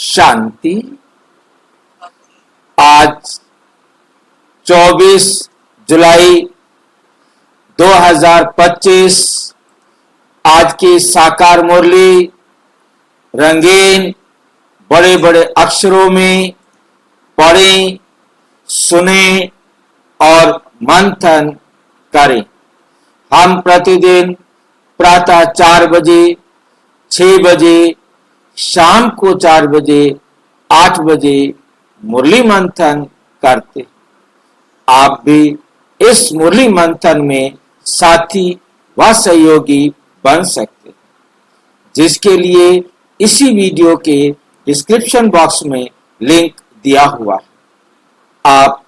शांति। आज 24 जुलाई 2025 आज की साकार मुरली रंगीन बड़े बड़े अक्षरों में पढ़ें, सुने और मंथन करें। हम प्रतिदिन प्रातः 4 बजे, 6 बजे, शाम को 4 बजे, 8 बजे मुरली मंथन करते। आप भी इस मुरली मंथन में साथी व सहयोगी बन सकते हैं, जिसके लिए इसी वीडियो के डिस्क्रिप्शन बॉक्स में लिंक दिया हुआ है। आप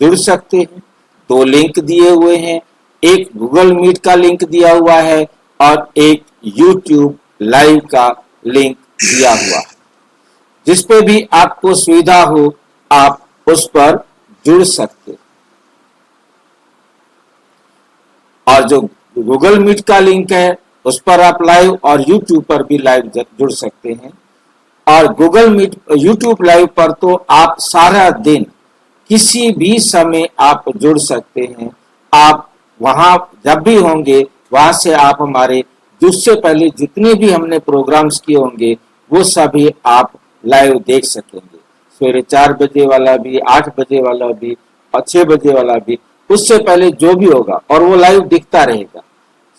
जुड़ सकते हैं। 2 लिंक दिए हुए हैं, एक गूगल मीट का लिंक दिया हुआ है और एक यूट्यूब लाइव का लिंक दिया हुआ है। जिस पे भी आपको सुविधा हो आप उस पर जुड़ सकते हैं। और जो गूगल मीट का लिंक है उस पर आप लाइव और यूट्यूब पर भी लाइव जुड़ सकते हैं। और गूगल मीट यूट्यूब लाइव पर तो आप सारा दिन किसी भी समय आप जुड़ सकते हैं। आप वहां जब भी होंगे वहां से आप हमारे जिससे पहले जितने भी हमने प्रोग्राम्स किए होंगे वो सभी आप लाइव देख सकेंगे। सवेरे 4 बजे वाला भी, 8 बजे वाला भी और 6 बजे वाला भी, उससे पहले जो भी होगा और वो लाइव दिखता रहेगा।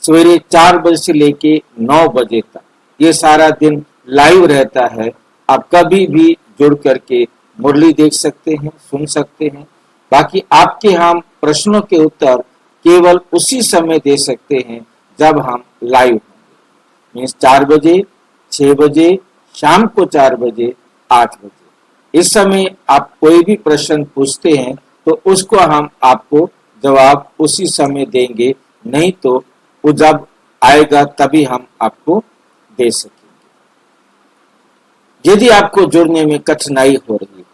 सवेरे 4 बजे से लेके 9 बजे तक ये सारा दिन लाइव रहता है। आप कभी भी जुड़ करके मुरली देख सकते हैं, सुन सकते हैं। बाकी आपके हम प्रश्नों के उत्तर केवल उसी समय दे सकते हैं जब हम लाइव होंगे। मीन्स 4 बजे, 6 बजे, शाम को 4 बजे, 8 बजे। इस समय आप कोई भी प्रश्न पूछते हैं तो उसको हम आपको जवाब उसी समय देंगे, नहीं तो वो जब आएगा तभी हम आपको दे सकेंगे। यदि आपको जुड़ने में कठिनाई हो रही है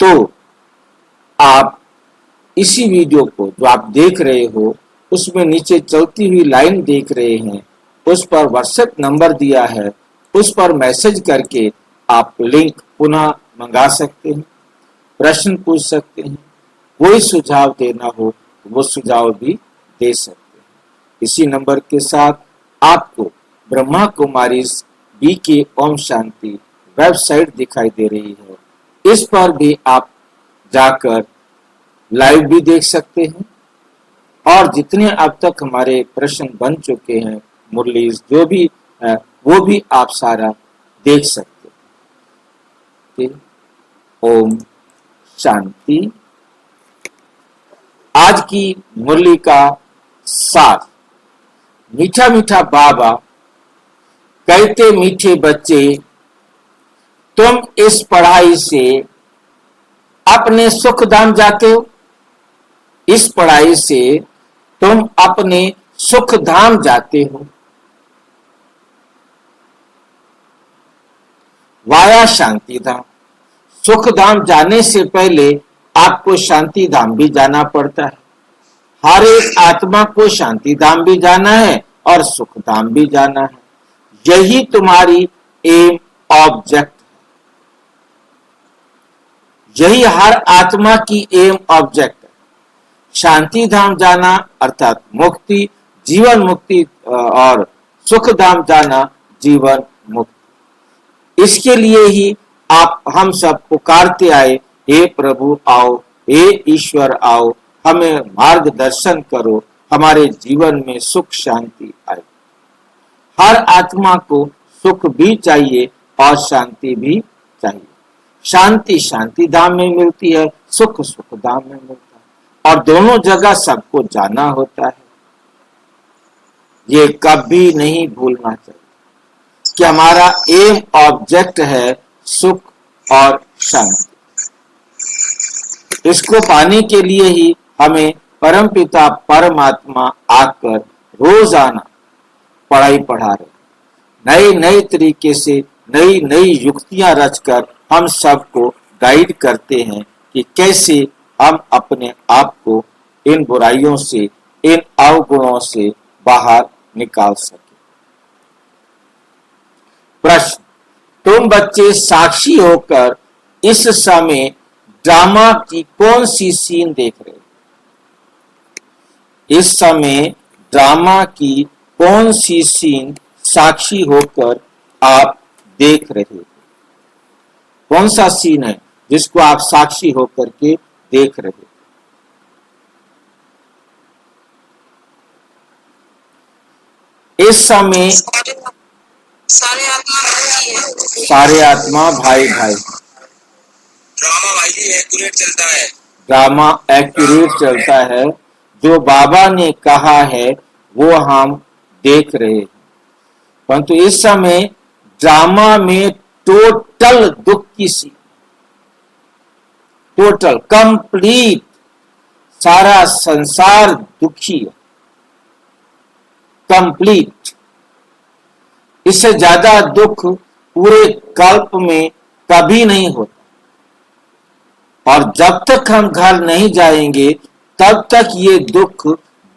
तो आप इसी वीडियो को जो आप देख रहे हो उसमें नीचे चलती हुई लाइन देख रहे हैं, उस पर व्हाट्सएप नंबर दिया है, उस पर मैसेज करके आप लिंक पुनः मंगा सकते हैं, प्रश्न पूछ सकते हैं, कोई सुझाव देना हो तो वो सुझाव भी दे सकते हैं। इसी नंबर के साथ आपको ब्रह्मा कुमारी BK ओम शांति वेबसाइट दिखाई दे रही है। इस पर भी आप जाकर लाइव भी देख सकते हैं और जितने अब तक हमारे प्रश्न बन चुके हैं, मुरली जो भी है वो भी आप सारा देख सकते हैं। ओम शांति। आज की मुरली का सार। मीठा मीठा बाबा कहते, मीठे बच्चे तुम इस पढ़ाई से अपने सुख धाम जाते हो। इस पढ़ाई से तुम अपने सुख धाम जाते हो। वाया शांति धाम। सुख धाम जाने से पहले आपको शांति धाम भी जाना पड़ता है। हर एक आत्मा को शांति धाम भी जाना है और सुख धाम भी जाना है। यही तुम्हारी एम ऑब्जेक्ट है। यही हर आत्मा की एम ऑब्जेक्ट है। शांति धाम जाना अर्थात मुक्ति, जीवन मुक्ति, और सुख धाम जाना जीवन मुक्ति। इसके लिए ही हम सब पुकारते आए, हे प्रभु आओ, हे ईश्वर आओ, हमें मार्गदर्शन करो, हमारे जीवन में सुख शांति आए। हर आत्मा को सुख भी चाहिए और शांति भी चाहिए। शांति शांति धाम में मिलती है, सुख सुख धाम में मिलता है, और दोनों जगह सबको जाना होता है। ये कभी नहीं भूलना चाहिए कि हमारा एम ऑब्जेक्ट है सुख और शांति। इसको पाने के लिए ही हमें परमपिता परमात्मा आकर रोजाना पढ़ाई पढ़ा रहे, नए नए तरीके से नई नई युक्तियां रचकर हम सबको गाइड करते हैं कि कैसे हम अपने आप को इन बुराइयों से, इन अवगुणों से बाहर निकाल सके। प्रश्न, तुम बच्चे साक्षी होकर इस समय ड्रामा की कौन सी सीन देख रहे हो? इस समय ड्रामा की कौन सी सीन साक्षी होकर आप देख रहे हो? कौन सा सीन है जिसको आप साक्षी होकर के देख रहे हो? इस समय सारे आत्मा भाई भाई ड्रामा भाई जी एक्यूरेट चलता है। ड्रामा एक्यूरेट चलता है। जो बाबा ने कहा है वो हम देख रहे हैं, परंतु इस समय ड्रामा में टोटल दुख की सी, टोटल कंप्लीट सारा संसार दुखी है, कंप्लीट। इससे ज्यादा दुख पूरे कल्प में कभी नहीं होता। और जब तक हम घर नहीं जाएंगे तब तक ये दुख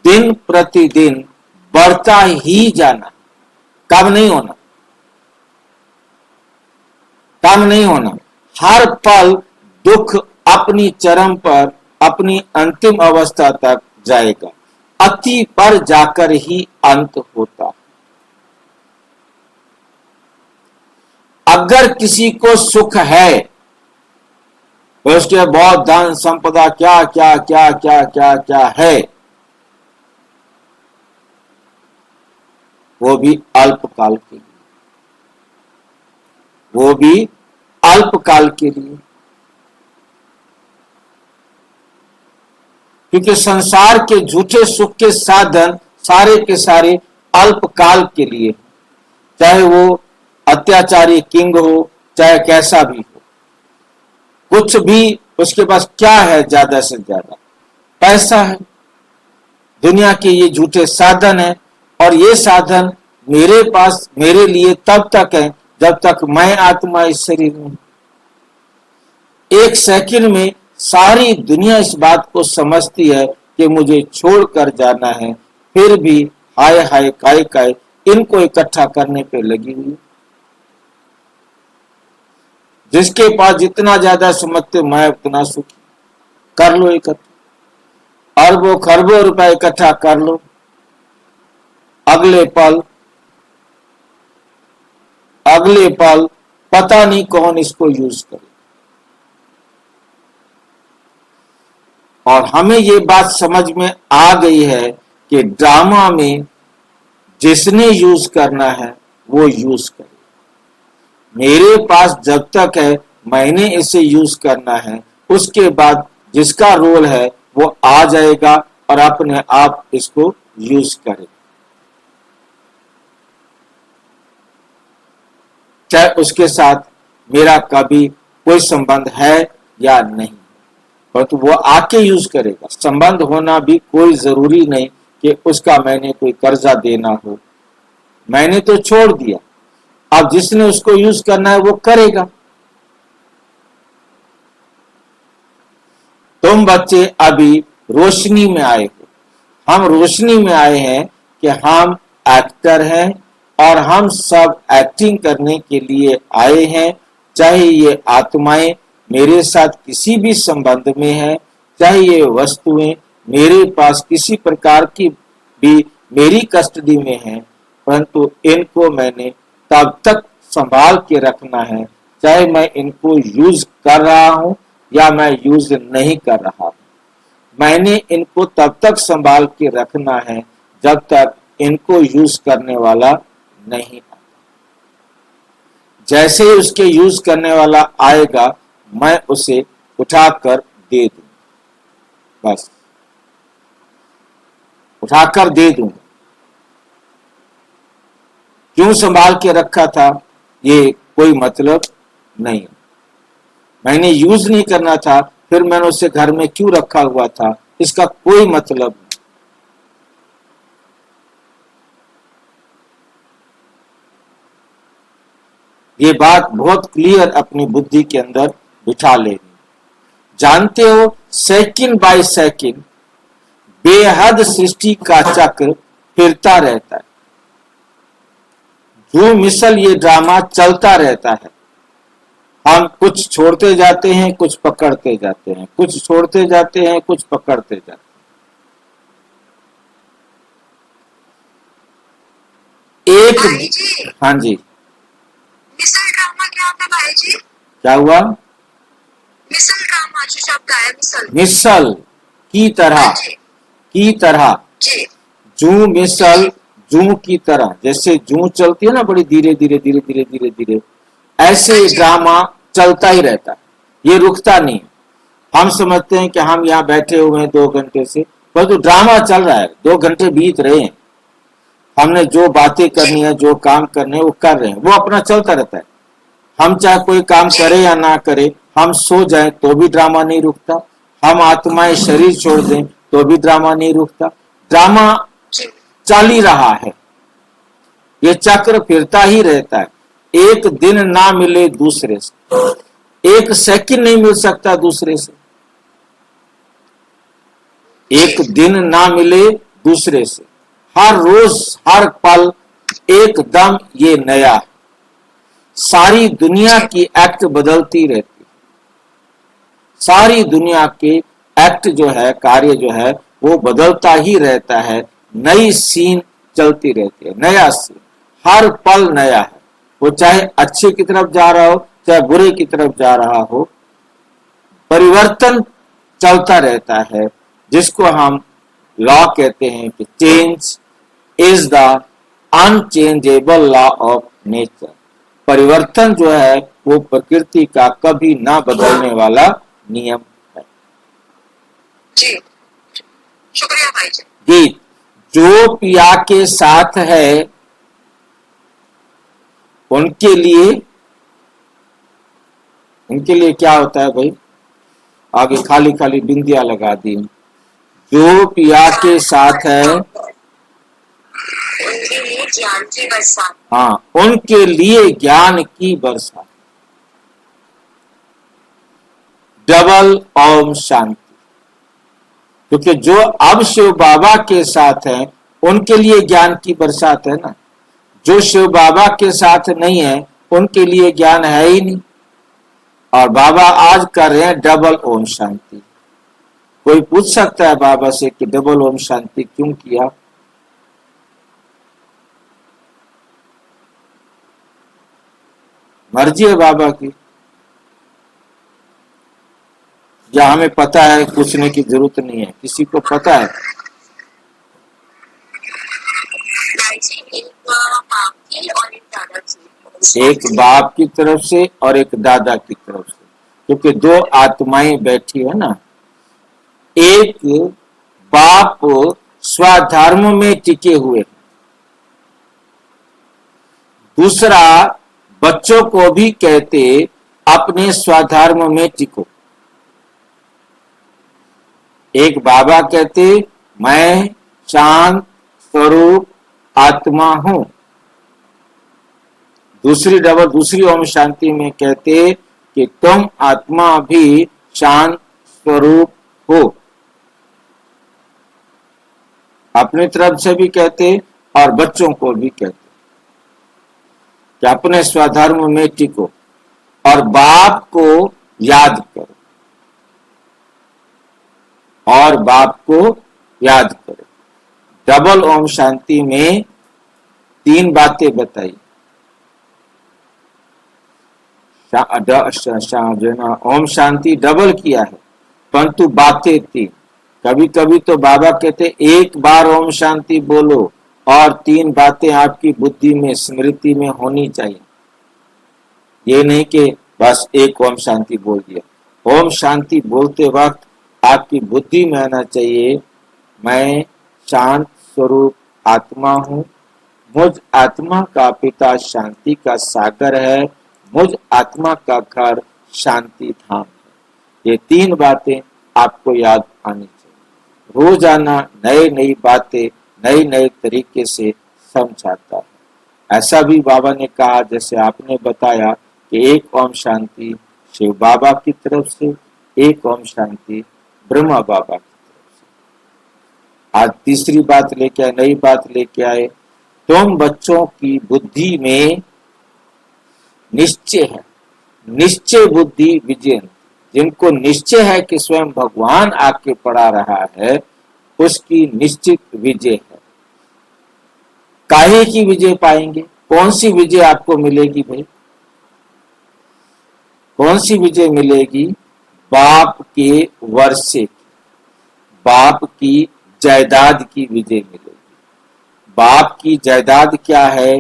दिन प्रतिदिन बढ़ता ही जाना, कम नहीं होना, कम नहीं होना। हर पल दुख अपनी चरम पर, अपनी अंतिम अवस्था तक जाएगा, अति पर जाकर ही अंत होता। अगर किसी को सुख है, उसके बहुत धन संपदा क्या क्या क्या क्या क्या क्या है, वो भी अल्पकाल के लिए, वो भी अल्पकाल के लिए। क्योंकि संसार के झूठे सुख के साधन सारे के सारे अल्पकाल के लिए, चाहे वो अत्याचारी किंग हो, चाहे कैसा भी हो, कुछ भी उसके पास क्या है, ज्यादा से ज्यादा पैसा है। दुनिया के ये झूठे साधन है, और ये साधन मेरे पास मेरे लिए तब तक है जब तक मैं आत्मा इस शरीर में। एक सेकंड में सारी दुनिया इस बात को समझती है कि मुझे छोड़कर जाना है, फिर भी हाय हाय काय काय इनको इकट्ठा करने पे लगी हुई। जिसके पास जितना ज्यादा समझते मैं उतना सुखी, कर लो इकट्ठा, अरबों खरबों रुपए इकट्ठा कर लो, अगले पल पता नहीं कौन इसको यूज करे। और हमें ये बात समझ में आ गई है कि ड्रामा में जिसने यूज करना है वो यूज करे। मेरे पास जब तक है मैंने इसे यूज करना है, उसके बाद जिसका रोल है वो आ जाएगा और अपने आप इसको यूज करे, चाहे उसके साथ मेरा कभी कोई संबंध है या नहीं, परंतु वो आके यूज करेगा। संबंध होना भी कोई जरूरी नहीं कि उसका मैंने कोई कर्जा देना हो, मैंने तो छोड़ दिया, अब जिसने उसको यूज करना है वो करेगा। तुम बच्चे अभी रोशनी में आए हो, हम रोशनी में आए हैं कि हम एक्टर हैं और हम सब एक्टिंग करने के लिए आए हैं। चाहे ये आत्माएं मेरे साथ किसी भी संबंध में है, चाहे ये वस्तुएं मेरे पास किसी प्रकार की भी मेरी कस्टडी में है, परंतु इनको मैंने तब तक संभाल के रखना है, चाहे मैं इनको यूज कर रहा हूं या मैं यूज नहीं कर रहा हूं। मैंने इनको तब तक संभाल के रखना है जब तक इनको यूज करने वाला नहीं आता। जैसे ही उसके यूज करने वाला आएगा मैं उसे उठाकर दे दूंगा, बस उठाकर दे दूंगा। क्यों संभाल के रखा था ये कोई मतलब नहीं, मैंने यूज नहीं करना था, फिर मैंने उसे घर में क्यों रखा हुआ था, इसका कोई मतलब नहीं। ये बात बहुत क्लियर अपनी बुद्धि के अंदर बिठा लेनी। जानते हो सेकंड बाय सेकंड बेहद सृष्टि का चक्र फिरता रहता है, धूम मिसल ये ड्रामा चलता रहता है। हम कुछ छोड़ते जाते हैं, कुछ पकड़ते जाते हैं, कुछ छोड़ते जाते हैं, कुछ पकड़ते जाते हैं। एक भाई जी, हाँ जी, मिसल ड्रामा क्या होता है भाई जी? क्या हुआ? मिसल ड्रामा जो शब्द आया, मिसल। मिसल की तरह, हाँ जी की तरह, जी जू मिसल, जी जू की तरह, जैसे जू चलती है ना बड़ी धीरे धीरे धीरे धीरे धीरे धीरे, ऐसे हाँ ही जी ड्रामा चलता ही रहता है, ये रुकता नहीं। हम समझते हैं कि हम यहाँ बैठे हुए हैं 2 घंटे से, पर तो ड्रामा चल रहा है, 2 घंटे बीत रहे हैं, हमने जो बातें करनी है, जो काम करने हैं वो कर रहे हैं, वो अपना चलता रहता है। हम चाहे कोई काम करें या ना करें, हम सो जाएं तो भी ड्रामा नहीं रुकता, हम आत्माएं शरीर छोड़ दें तो भी ड्रामा नहीं रुकता, ड्रामा जी चल ही रहा है, ये चक्र फिरता ही रहता है। एक दिन ना मिले दूसरे से, एक सेकंड नहीं मिल सकता दूसरे से, एक दिन ना मिले दूसरे से, हर रोज हर पल एकदम ये नया है। सारी दुनिया की एक्ट बदलती रहती है, सारी दुनिया के एक्ट जो है, कार्य जो है वो बदलता ही रहता है, नई सीन चलती रहती है, नया सीन, हर पल नया है, वो चाहे अच्छे की तरफ जा रहा हो चाहे बुरे की तरफ जा रहा हो, परिवर्तन चलता रहता है, जिसको हम लॉ कहते हैं कि change is the unchangeable law of nature. परिवर्तन जो है वो प्रकृति का कभी ना बदलने वाला नियम है। जी शुक्रिया भाई जी। गीत, जो पिया के साथ है उनके लिए क्या होता है भाई? आगे खाली खाली बिंदिया लगा दी। जो पिया के साथ है, उनके लिए ज्ञान की बरसात। हाँ, उनके लिए ज्ञान की बरसात। डबल ओम शांति, क्योंकि जो अब शिव बाबा के साथ हैं उनके लिए ज्ञान की बरसात है ना, जो शिव बाबा के साथ नहीं है उनके लिए ज्ञान है ही नहीं। और बाबा आज कर रहे हैं डबल ओम शांति। कोई पूछ सकता है बाबा से कि डबल ओम शांति क्यों किया? मर्जी है बाबा की, या हमें पता है, पूछने की जरूरत नहीं है, किसी को पता है? भाई जी, एक बाप की और एक दादा की। एक बाप की तरफ से और एक दादा की तरफ से, क्योंकि दो आत्माएं बैठी है ना। एक बाप स्वधर्म में टिके हुए, दूसरा बच्चों को भी कहते अपने स्वधर्म में टिको। एक बाबा कहते मैं शांत स्वरूप आत्मा हूं, दूसरी ओम शांति में कहते कि तुम आत्मा भी शांत स्वरूप हो। अपनी तरफ से भी कहते और बच्चों को भी कहते कि अपने स्वधर्म में टिको और बाप को याद करो, और बाप को याद करो। डबल ओम शांति में 3 बातें बताई। ओम शांति डबल किया है, परंतु बातें 3। कभी कभी तो बाबा कहते एक बार ओम शांति बोलो और 3 बातें आपकी बुद्धि में स्मृति में होनी चाहिए। ये नहीं कि बस एक ओम शांति बोल दिया। ओम शांति बोलते वक्त आपकी बुद्धि में आना चाहिए मैं शांत स्वरूप आत्मा हूँ, मुझ आत्मा का पिता शांति का सागर है, मुझ आत्मा का घर शांति धाम है। ये 3 बातें आपको याद आनी चाहिए। रोजाना नई बातें नए तरीके से समझाता है। ऐसा भी बाबा ने कहा, जैसे आपने बताया कि एक ओम शांति शिव बाबा की तरफ से, एक ओम शांति ब्रह्मा बाबा की तरफ से। आज तीसरी बात लेके आए, नई बात लेके आए, तुम बच्चों की बुद्धि में निश्चय है, निश्चय बुद्धि विजयंती, जिनको निश्चय है कि स्वयं भगवान आके पढ़ा रहा है, उसकी निश्चित विजय है। काहे की विजय पाएंगे? कौन सी विजय आपको मिलेगी भाई? कौन सी विजय मिलेगी? बाप के वर्षे की, बाप की जायदाद की विजय मिलेगी। बाप की जायदाद क्या है?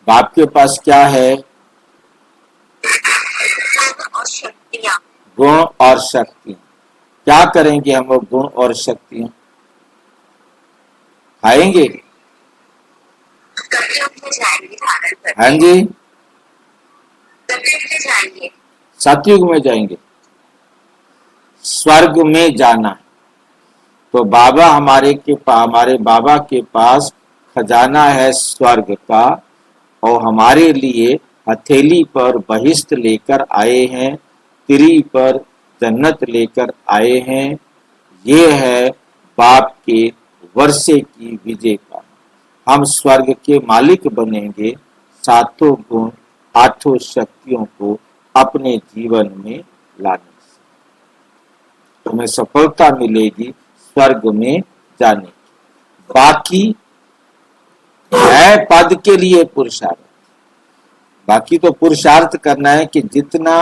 बाप के पास क्या है? और शक्तियाँ। गुण और शक्ति। क्या करेंगे हम लोग गुण और शक्तियां? खाएंगे? कलयुग में जाएंगे धारण करके। हाँ जी, कलयुग में जाएंगे। सतयुग में जाएंगे। स्वर्ग में जाना। तो बाबा हमारे बाबा के पास खजाना है स्वर्ग का, और हमारे लिए हथेली पर बहिष्ट लेकर आए हैं, तिरी पर जन्नत लेकर आए हैं। ये है बाप के वर्षे की विजय का। हम स्वर्ग के मालिक बनेंगे, सातों गुण आठों शक्तियों को अपने जीवन में लाने से तुम्हें सफलता मिलेगी स्वर्ग में जाने की। बाकी है पद के लिए पुरुषार्थ। बाकी तो पुरुषार्थ करना है कि जितना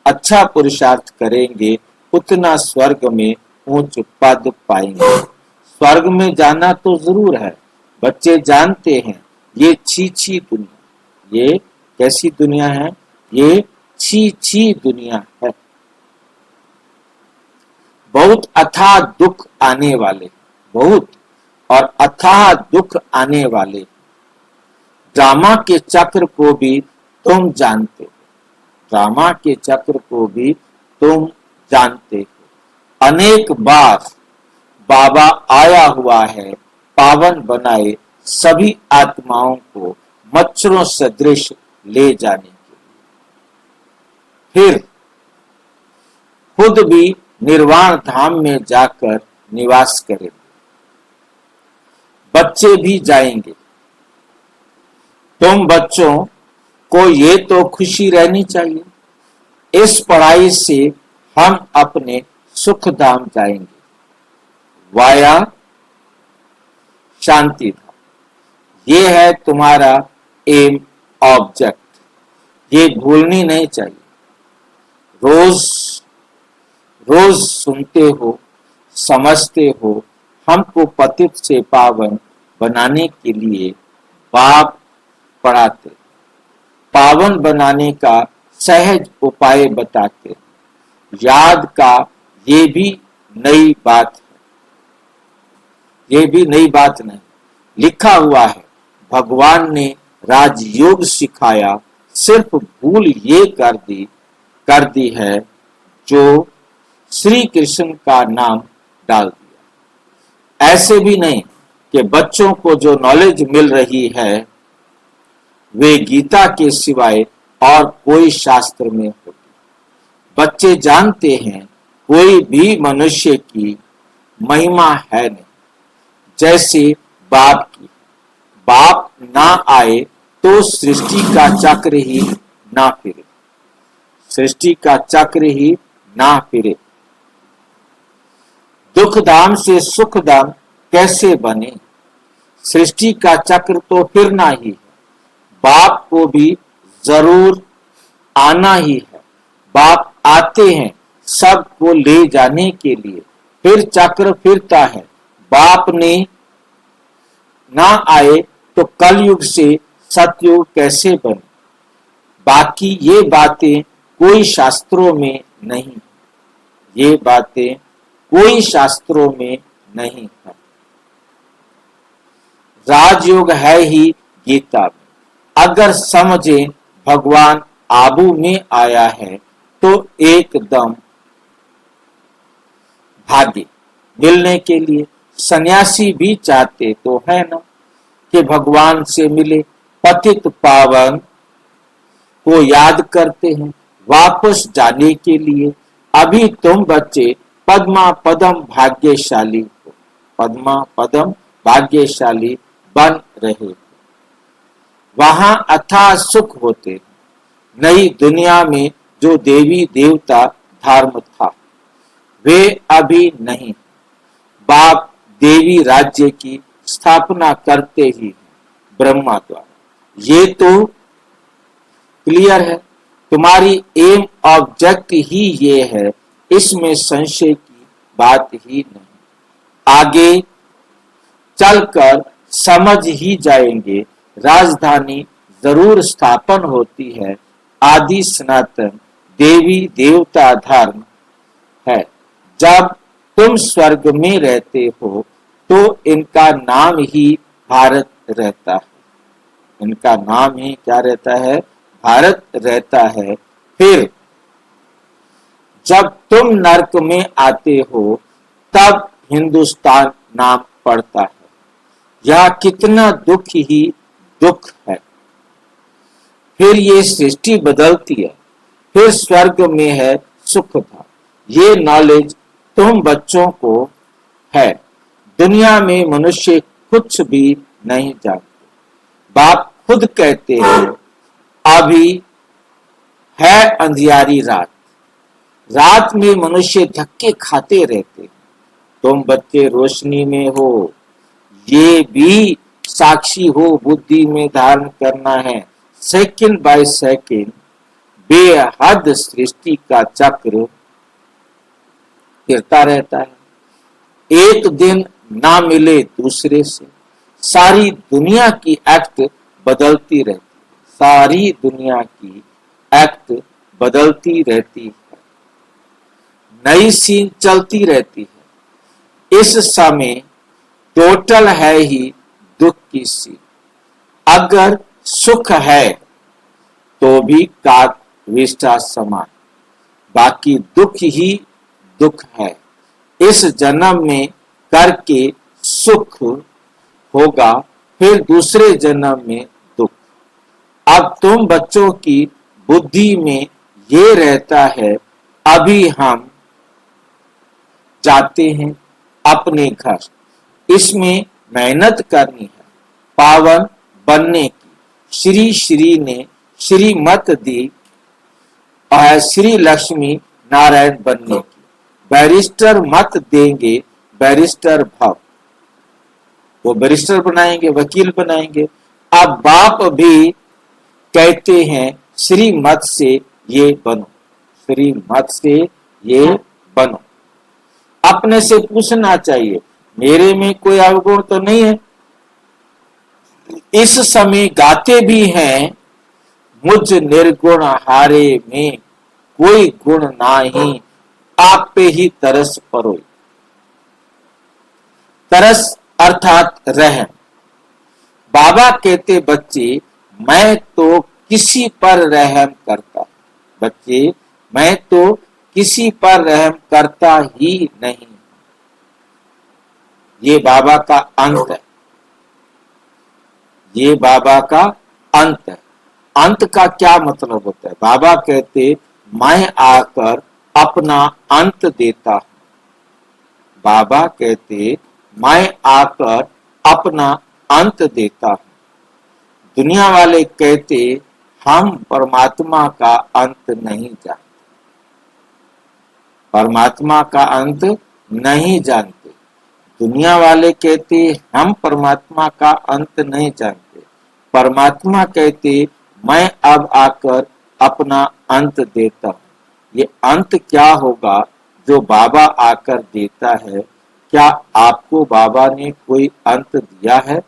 अच्छा पुरुषार्थ करेंगे उतना स्वर्ग में उच्च पद पाएंगे। स्वर्ग में जाना तो जरूर है। बच्चे जानते हैं ये छी दुनिया, ये कैसी दुनिया है? ये छी दुनिया है। बहुत अथाह दुख आने वाले, बहुत और अथाह दुख आने वाले। ड्रामा के चक्र को भी तुम जानते हो, ड्रामा के चक्र को भी तुम जानते हो। अनेक बार बाबा आया हुआ है पावन बनाए सभी आत्माओं को मच्छरों सदृश ले जाने के लिए। फिर खुद भी निर्वाण धाम में जाकर निवास करेंगे। बच्चे भी जाएंगे। तुम बच्चों को ये तो खुशी रहनी चाहिए, इस पढ़ाई से हम अपने सुख धाम जाएंगे, वाया शांति धाम। ये है तुम्हारा एम ऑब्जेक्ट, ये भूलनी नहीं चाहिए। रोज रोज सुनते हो, समझते हो, हमको पतित से पावन बनाने के लिए बाप पढ़ाते, पावन बनाने का सहज उपाय बताते। याद का ये भी नई बात है, ये भी नई बात नहीं। लिखा हुआ है भगवान ने राजयोग सिखाया, सिर्फ भूल ये कर दी है जो श्री कृष्ण का नाम डाल दिया। ऐसे भी नहीं कि बच्चों को जो नॉलेज मिल रही है वे गीता के सिवाय और कोई शास्त्र में होगी। बच्चे जानते हैं कोई भी मनुष्य की महिमा है नहीं जैसे बाप की। बाप ना आए तो सृष्टि का चक्र ही ना फिरे, सृष्टि का चक्र ही ना फिरे। दुख धाम से सुख धाम कैसे बने? सृष्टि का चक्र तो फिरना ही है। बाप को भी जरूर आना ही है। बाप आते हैं सबको ले जाने के लिए, फिर चक्र फिरता है। बाप ने ना आए तो कलयुग से सतयुग कैसे बने? बाकी ये बातें कोई शास्त्रों में नहीं, ये बातें कोई शास्त्रों में नहीं है। राजयोग है ही गीता में। अगर समझे भगवान आबू में आया है तो एकदम भागे मिलने के लिए। सन्यासी भी चाहते तो है ना कि भगवान से मिले। पतित पावन को याद करते हैं वापस जाने के लिए। अभी तुम बच्चे पद्मा पदम भाग्यशाली हो, पद्मा पदम भाग्यशाली बन रहे हो। वहां अथाह सुख होते। नई दुनिया में जो देवी देवता धर्म था वे अभी नहीं। बाप देवी राज्य की स्थापना करते ही ब्रह्मा द्वारा। ये तो क्लियर है। तुम्हारी एम ऑब्जेक्ट ही ये है, इसमें संशय की बात ही नहीं। आगे चलकर समझ ही जाएंगे। राजधानी जरूर स्थापन होती है। आदि सनातन देवी देवता धर्म है। जब तुम स्वर्ग में रहते हो तो इनका नाम ही भारत रहता है। इनका नाम ही क्या रहता है? भारत रहता है। फिर जब तुम नरक में आते हो तब हिंदुस्तान नाम पड़ता है। यह कितना दुख ही दुख है। फिर ये सृष्टि बदलती है। फिर स्वर्ग में है सुख था। ये नॉलेज तुम बच्चों को है। दुनिया में मनुष्य कुछ भी नहीं जानते। बाप खुद कहते हैं अभी है अंधियारी रात। रात में मनुष्य धक्के खाते रहते। तुम बच्चे रोशनी में हो। ये भी साक्षी हो। बुद्धि में धारण करना है। सेकंड बाय सेकंड बेहद सृष्टि का चक्र फिरता रहता है। एक दिन ना मिले दूसरे से। सारी दुनिया की एक्ट बदलती रहती है। सारी दुनिया की एक्ट बदलती रहती है। नई सीन चलती रहती है। इस समय टोटल है ही दुख की सीन। अगर सुख है तो भी काक विष्ठा समान। बाकी दुख ही दुख है। इस जन्म में करके सुख होगा, फिर दूसरे जन्म में दुख। अब तुम बच्चों की बुद्धि में ये रहता है अभी हम जाते हैं अपने घर। इसमें मेहनत करनी है पावन बनने की। श्री श्री ने श्रीमत दी और श्री लक्ष्मी नारायण बनने की। बैरिस्टर मत देंगे बैरिस्टर भव। वो बैरिस्टर बनाएंगे, वकील बनाएंगे। अब बाप भी कहते हैं श्री मत से ये बनो। श्री मत से ये बनो। अपने से पूछना चाहिए मेरे में कोई अवगुण तो नहीं है। इस समय गाते भी हैं मुझ निर्गुण हारे में कोई गुण नाही, आप पे ही तरस परोई। तरस अर्थात रहम। बाबा कहते बच्चे मैं तो किसी पर रहम करता। बच्चे मैं तो किसी पर रहम करता ही नहीं। ये बाबा का अंत है। ये बाबा का अंत है। अंत का क्या मतलब होता है? बाबा कहते मैं आकर अपना अंत देता हूं। बाबा कहते मैं आकर अपना अंत देता हूं। दुनिया वाले कहते हम परमात्मा का अंत नहीं जानते। परमात्मा का अंत नहीं जानते। दुनिया वाले कहते हम परमात्मा का अंत नहीं जानते। परमात्मा कहते मैं अब आकर अपना अंत देता हूं। ये अंत क्या होगा जो बाबा आकर देता है? क्या आपको बाबा ने कोई अंत दिया है?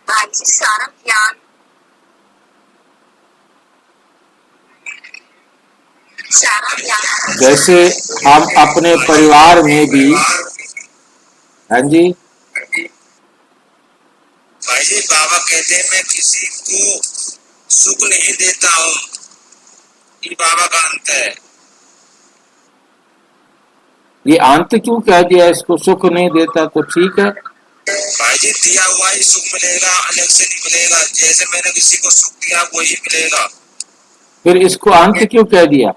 भाई जी सारा ज्ञान जैसे हम अपने परिवार में भी, हाँ जी भाई जी बाबा कहते हैं मैं किसी को सुख नहीं देता हूँ। ये बाबा का अंत है। ये अंत क्यों कह दिया? इसको सुख नहीं देता तो ठीक है। भाई जी दिया हुआ ही सुख मिलेगा, अलग से नहीं मिलेगा। जैसे मैंने किसी को सुख दिया वही मिलेगा। फिर इसको अंत क्यों कह दिया?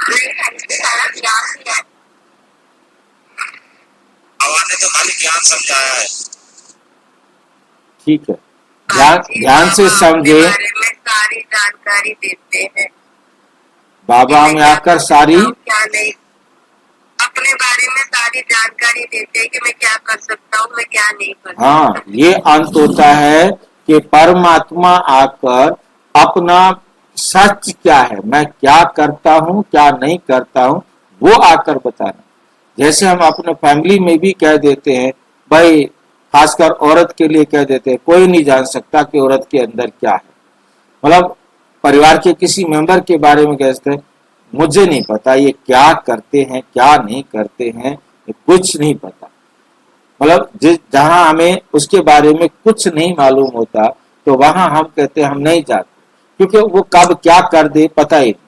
सारा ज्ञान भगवान ने तो खाली ज्ञान समझाया है। ठीक है, हाँ ध्यान जी, ध्यान से बाबा अपने समझे। बारे में सारी जानकारी देते हैं कि बाबा मैं हमें क्या आकर कर सारी, सकता हूँ क्या नहीं। अपने बारे में सारी जानकारी देते हैं कि मैं क्या कर सकता हूँ मैं क्या नहीं कर हाँ, सकता। ये अंत होता है कि परमात्मा आकर अपना सच क्या है, मैं क्या करता हूँ क्या नहीं करता हूँ, वो आकर बताना। जैसे हम अपने फैमिली में भी कह देते हैं, भाई खासकर औरत के लिए कह देते हैं, कोई नहीं जान सकता कि औरत के अंदर क्या है। मतलब परिवार के किसी मेंबर के बारे में कहते हैं, मुझे नहीं पता ये क्या करते हैं क्या नहीं करते हैं, ये कुछ नहीं पता। मतलब जिस जहां हमें उसके बारे में कुछ नहीं मालूम होता, तो वहां हम कहते हैं हम नहीं जाते, क्योंकि वो कब क्या कर दे पता ही नहीं,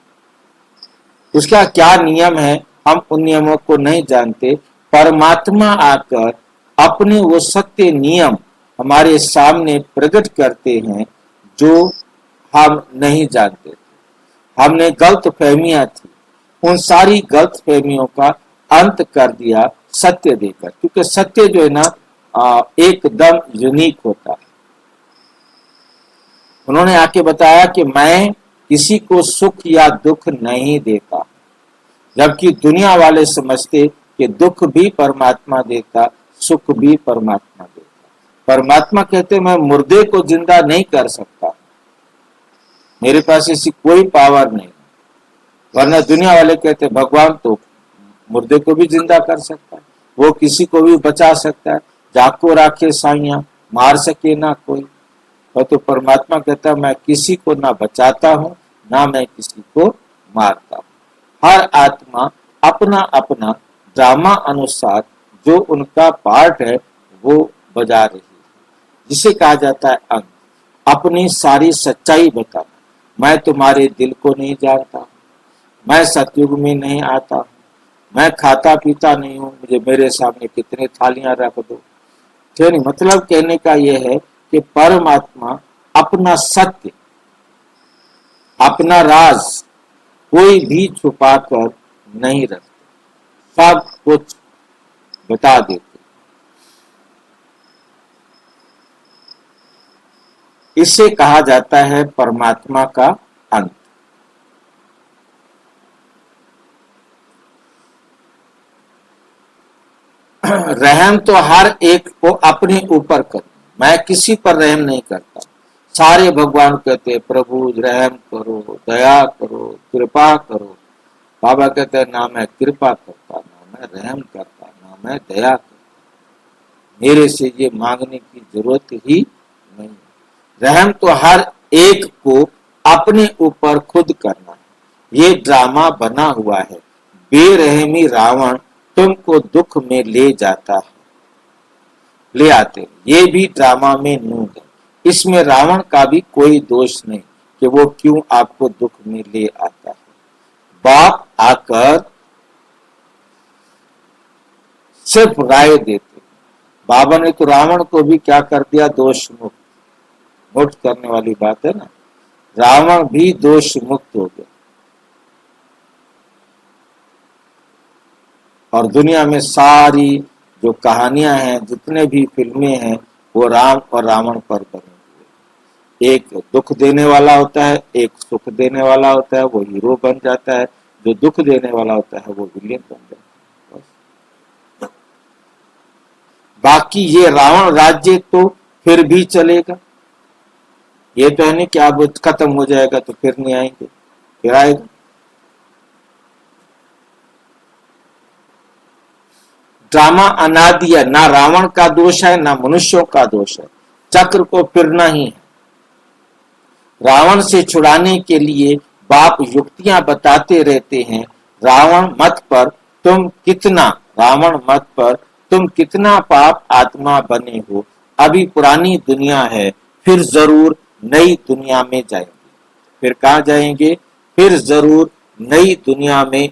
उसका क्या नियम है हम उन नियमों को नहीं जानते। परमात्मा आकर अपने वो सत्य नियम हमारे सामने प्रकट करते हैं जो हम नहीं जानते। हमने गलत फहमियां थी, उन सारी गलत फहमियों का अंत कर दिया सत्य देकर, क्योंकि सत्य जो है ना एकदम यूनिक होता है। उन्होंने आके बताया कि मैं किसी को सुख या दुख नहीं देता, जबकि दुनिया वाले समझते कि दुख भी परमात्मा देता, सुख भी परमात्मा देता। परमात्मा कहते मैं मुर्दे को जिंदा नहीं कर सकता, मेरे पास ऐसी कोई पावर नहीं। वरना दुनिया वाले कहते भगवान तो मुर्दे को भी जिंदा कर सकता है, वो किसी को भी बचा सकता है, जाको राखे साइया मार सके ना कोई। और तो परमात्मा कहता है मैं किसी को ना बचाता हूँ ना मैं किसी को मारता हूँ। हर आत्मा अपना अपना ड्रामा अनुसार जो उनका पार्ट है वो बजा रही है, जिसे कहा जाता है अंग। अपनी सारी सच्चाई बताना, मैं तुम्हारे दिल को नहीं जानता, मैं सतयुग में नहीं आता, मैं खाता पीता नहीं हूँ, मुझे मेरे सामने कितने थालियां रख दो। ठीक है, मतलब कहने का यह है कि परमात्मा अपना सत्य अपना राज कोई भी छुपा कर नहीं रखते, सब कुछ बता देते। इसे कहा जाता है परमात्मा का अंत। रहम तो हर एक को अपने ऊपर कर, मैं किसी पर रहम नहीं करता। सारे भगवान कहते हैं प्रभु रहम करो दया करो कृपा करो। बाबा कहते हैं ना मैं कृपा करता ना मैं रहम करता ना मैं दया करता, मेरे से ये मांगने की जरूरत ही नहीं। रहम तो हर एक को अपने ऊपर खुद करना है, ये ड्रामा बना हुआ है। बेरहमी रावण तुमको दुख में ले जाता है, ले आते, ये भी ड्रामा में नूंद है। इसमें रावण का भी कोई दोष नहीं कि वो क्यों आपको दुख में ले आता है। बाप आकर सिर्फ राय देते। बाबा ने तो रावण को भी क्या कर दिया, दोष मुक्त। नोट करने वाली बात है ना, रावण भी दोष मुक्त हो गया। और दुनिया में सारी जो कहानियां हैं जितने भी फिल्में हैं वो राम और रावण पर बने हुए। एक दुख देने वाला होता है एक सुख देने वाला होता है, वो हीरो बन जाता है, जो दुख देने वाला होता है वो विलेन बन जाता है। बस। बाकी ये रावण राज्य तो फिर भी चलेगा, ये तो है नहीं कि अब खत्म हो जाएगा तो फिर नहीं आएंगे, फिर आएगा। ड्रामा अनादि है, ना रावण का दोष है ना मनुष्यों का दोष है, चक्र को फिरना ही है। रावण से छुड़ाने के लिए बाप युक्तियां बताते रहते हैं। रावण मत पर तुम कितना पाप आत्मा बने हो, अभी पुरानी दुनिया है, फिर जरूर नई दुनिया में जाएंगे। फिर कहाँ जाएंगे, फिर जरूर नई दुनिया में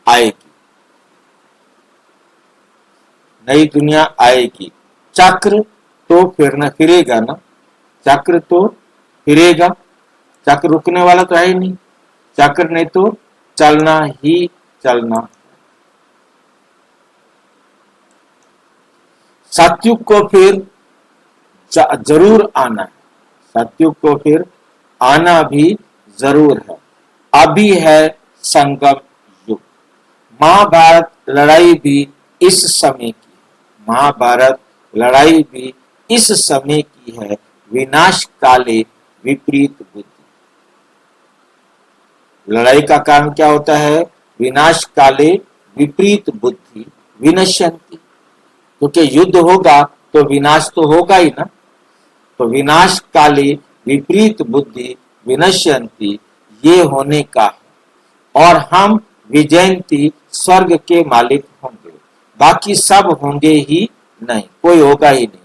आएगी, नई दुनिया आएगी। चक्र तो फिरेगा ना, चक्र तो फिरेगा, चक्र रुकने वाला तो है ही नहीं, चक्र ने तो चलना ही चलना। सतयुग को फिर जरूर आना है, सतयुग को फिर आना भी जरूर है। अभी है संगम युग। महाभारत लड़ाई भी इस समय की है, महाभारत लड़ाई भी इस समय की है। विनाश काले विपरीत बुद्धि। लड़ाई का कारण क्या होता है? विनाश काले विपरीत बुद्धि विनश्यन्ति। क्योंकि युद्ध होगा तो विनाश तो होगा ही ना। तो विनाश काले विपरीत बुद्धि विनश्यन्ति ये होने का है। और हम विजयंती स्वर्ग के मालिक होंगे, बाकी सब होंगे ही नहीं, कोई होगा ही नहीं।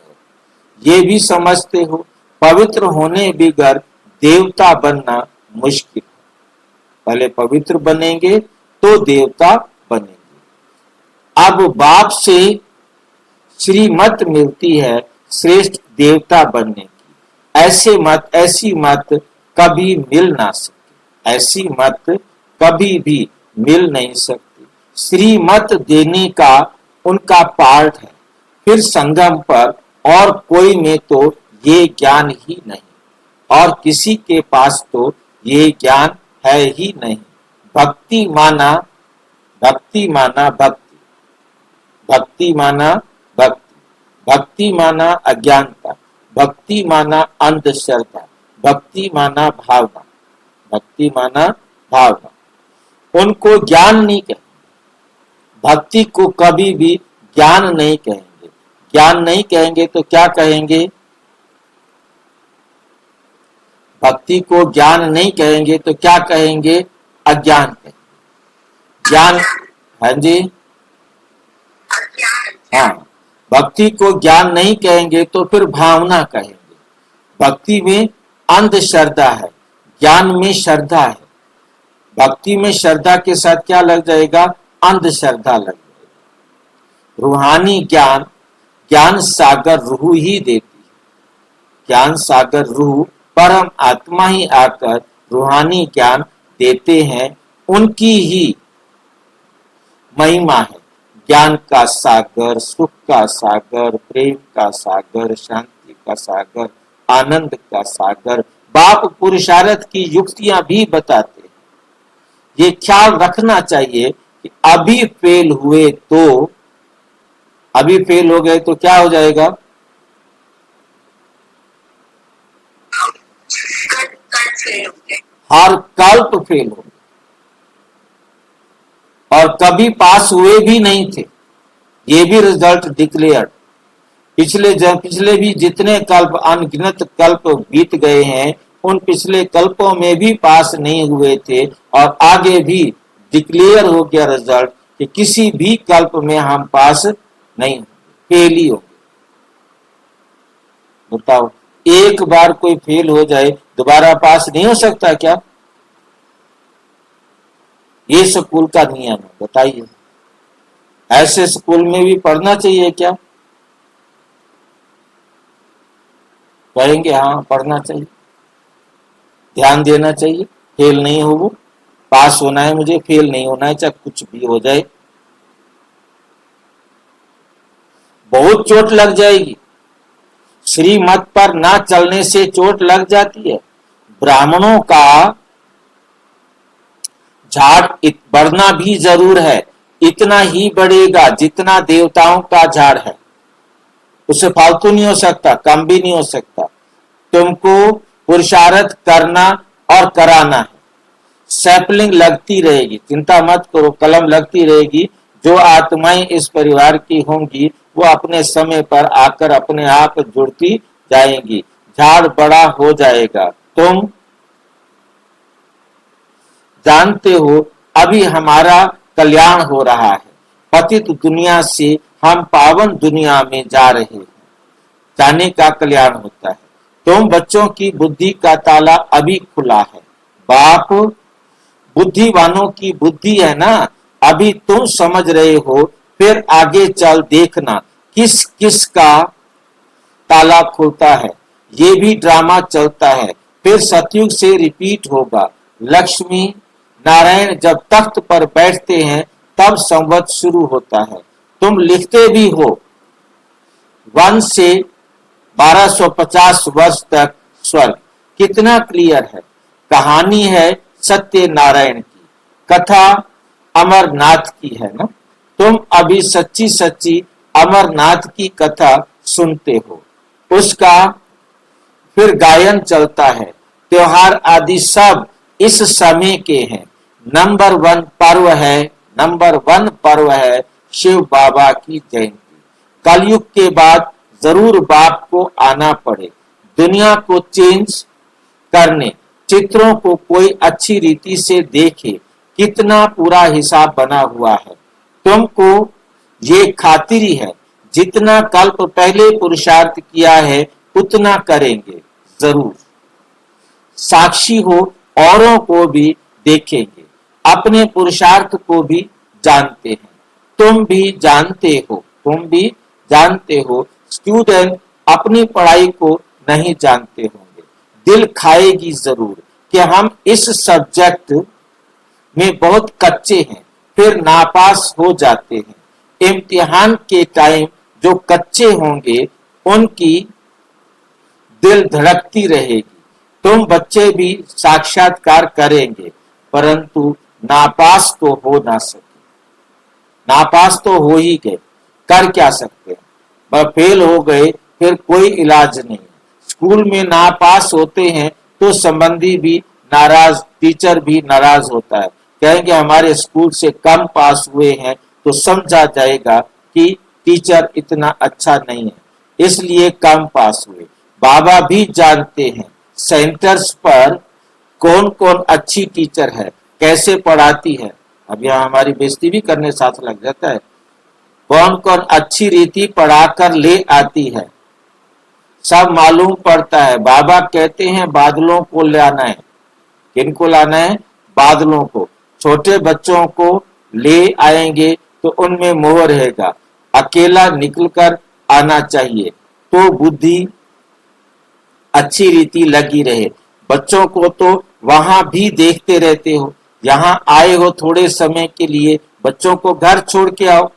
ये भी समझते हो पवित्र होने बगैर देवता बनना मुश्किल है। पहले पवित्र बनेंगे तो देवता बनेंगे। अब बाप से श्रीमत मिलती है श्रेष्ठ देवता बनने की। ऐसी मत कभी मिल ना सकती, ऐसी मत कभी भी मिल नहीं सकती। श्रीमत देने का उनका पार्ट है। फिर संगम पर और कोई में तो ये ज्ञान ही नहीं, और किसी के पास तो ये ज्ञान है ही नहीं। भक्ति माना भक्ति, भक्ति माना भक्ति, भक्ति माना अज्ञानता, भक्ति माना अंधश्रद्धा, भक्ति माना भावना, भक्ति माना भावना। उनको ज्ञान नहीं कहेंगे, भक्ति को कभी भी ज्ञान नहीं कहेंगे। ज्ञान नहीं कहेंगे तो क्या कहेंगे? भक्ति को ज्ञान नहीं कहेंगे तो क्या कहेंगे? अज्ञान कहेंगे। ज्ञान, हाँ जी, हाँ। भक्ति को ज्ञान नहीं कहेंगे तो फिर भावना कहेंगे। भक्ति में अंधश्रद्धा है, ज्ञान में श्रद्धा है। भक्ति में श्रद्धा के साथ क्या लग जाएगा? अंधश्रद्धा लग जाएगा। रूहानी ज्ञान, ज्ञान सागर रूह ही देती है। ज्ञान सागर रूह परम आत्मा ही आकर रूहानी ज्ञान देते हैं। उनकी ही महिमा है। ज्ञान का सागर, सुख का सागर, प्रेम का सागर, शांति का सागर, आनंद का सागर। बाप पुरुषार्थ की युक्तियां भी बताते हैं। ये ख्याल रखना चाहिए कि अभी फेल हुए तो, अभी फेल हो गए तो क्या हो जाएगा? हर कल्प फेल हो, और कभी पास हुए भी नहीं थे। ये भी रिजल्ट डिक्लेयर्ड। पिछले भी जितने कल्प, अनगिनत कल्प बीत गए हैं, उन पिछले कल्पों में भी पास नहीं हुए थे, और आगे भी डिक्लेयर हो गया रिजल्ट कि किसी भी कल्प में हम पास नहीं, फेल ही हो। बताओ, एक बार कोई फेल हो जाए दोबारा पास नहीं हो सकता क्या? ये स्कूल का नियम है। बताइए, ऐसे स्कूल में भी पढ़ना चाहिए क्या? कहेंगे हाँ पढ़ना चाहिए, ध्यान देना चाहिए। फेल नहीं हो, वो पास होना है, मुझे फेल नहीं होना है, चाहे कुछ भी हो जाए। बहुत चोट लग जाएगी। श्रीमत पर ना चलने से चोट लग जाती है। ब्राह्मणों का झाड़ बढ़ना भी जरूर है, इतना ही बढ़ेगा जितना देवताओं का झाड़ है। उससे फालतू नहीं हो सकता, कम भी नहीं हो सकता। तुमको पुरुषार्थ करना और कराना है। सैपलिंग लगती रहेगी, चिंता मत करो, कलम लगती रहेगी। जो आत्माएं इस परिवार की होंगी वो अपने समय पर आकर अपने आप जुड़ती जाएंगी, झाड़ बड़ा हो जाएगा। तुम जानते हो अभी हमारा कल्याण हो रहा है। पतित दुनिया से हम पावन दुनिया में जा रहे हैं। जाने का कल्याण होता है। तुम बच्चों की बुद्धि का ताला अभी खुला है। बाप बुद्धिवानों की बुद्धि है ना, अभी तुम समझ रहे हो, फिर आगे चल देखना किस किस का ताला खुलता है। ये भी ड्रामा चलता है, फिर सतयुग से रिपीट होगा। लक्ष्मी नारायण जब तख्त पर बैठते हैं तब संवत शुरू होता है। तुम लिखते भी हो 1 से 1250 वर्ष तक स्वर्ग। कितना क्लियर है। कहानी है सत्यनारायण की, कथा अमरनाथ की है ना। तुम अभी सच्ची सच्ची अमरनाथ की कथा सुनते हो, उसका फिर गायन चलता है। त्योहार आदि सब इस समय के हैं। नंबर 1 पर्व है शिव बाबा की जयंती। कलयुग के बाद जरूर बाप को आना पड़े, दुनिया को चेंज करने। चित्रों को कोई अच्छी रीति से देखे, कितना पूरा हिसाब बना हुआ है। तुमको ये खातिरी है, जितना कल्प पहले पुरुषार्थ किया है उतना करेंगे जरूर। साक्षी हो, औरों को भी देखेंगे, अपने पुरुषार्थ को भी जानते हैं। तुम भी जानते हो। स्टूडेंट अपनी पढ़ाई को नहीं जानते होंगे। दिल खाएगी जरूर कि हम इस सब्जेक्ट में बहुत कच्चे हैं, फिर नापास हो जाते हैं। इम्तिहान के टाइम जो कच्चे होंगे उनकी दिल धड़कती रहेगी। तुम बच्चे भी साक्षात्कार करेंगे, परंतु नापास तो हो ना सके। नापास तो हो ही गए, कर क्या सकते हैं। वह फेल हो गए, फिर कोई इलाज नहीं। स्कूल में नापास होते हैं तो संबंधी भी नाराज, टीचर भी नाराज होता है। कहेंगे हमारे स्कूल से कम पास हुए हैं तो समझा जाएगा कि टीचर इतना अच्छा नहीं है, इसलिए कम पास हुए। बाबा भी जानते हैं सेंटर्स पर कौन कौन अच्छी टीचर है, कैसे पढ़ाती है। अब यहाँ हमारी बेइज्जती भी करने साथ लग जाता है। कौन कौन अच्छी रीति पढ़ाकर ले आती है, सब मालूम पड़ता है। बाबा कहते हैं बादलों को लाना है। किनको लाना है? बादलों को। छोटे बच्चों को ले आएंगे तो उनमें मोह रहेगा, अकेला निकलकर आना चाहिए तो बुद्धि अच्छी रीति लगी रहे। बच्चों को तो वहां भी देखते रहते हो, यहाँ आए हो थोड़े समय के लिए, बच्चों को घर छोड़ के आओ।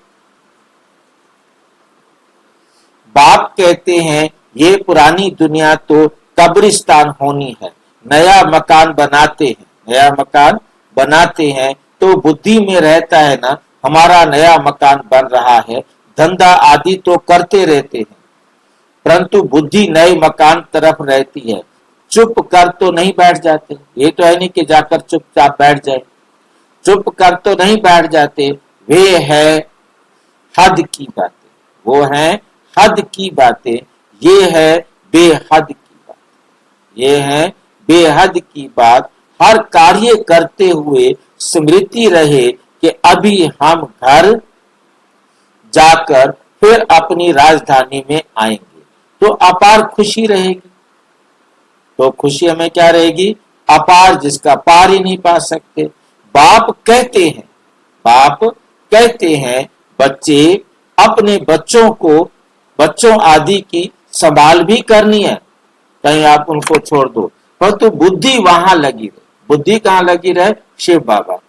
बाप कहते हैं ये पुरानी दुनिया तो कब्रिस्तान होनी है। नया मकान बनाते हैं तो बुद्धि में रहता है ना हमारा नया मकान बन रहा है। धंधा आदि तो करते रहते हैं, परंतु बुद्धि नए मकान तरफ रहती है। चुप कर तो नहीं बैठ जाते। ये तो है नहीं कि जाकर चुपचाप बैठ जाए। चुप कर तो नहीं बैठ जाते। वे है हद की बातें, वो है हद की बातें। ये है बेहद की बात, ये है बेहद की बात। हर कार्य करते हुए स्मृति रहे कि अभी हम घर जाकर फिर अपनी राजधानी में आएंगे तो अपार खुशी रहेगी। तो खुशी हमें क्या रहेगी? अपार, जिसका पार ही नहीं पा सकते। बाप कहते हैं बच्चे अपने बच्चों आदि की संभाल भी करनी है, कहीं आप उनको छोड़ दो, परंतु बुद्धि वहां लगी रहे। बुद्धि कहाँ लगी रहे? शिव बाबा।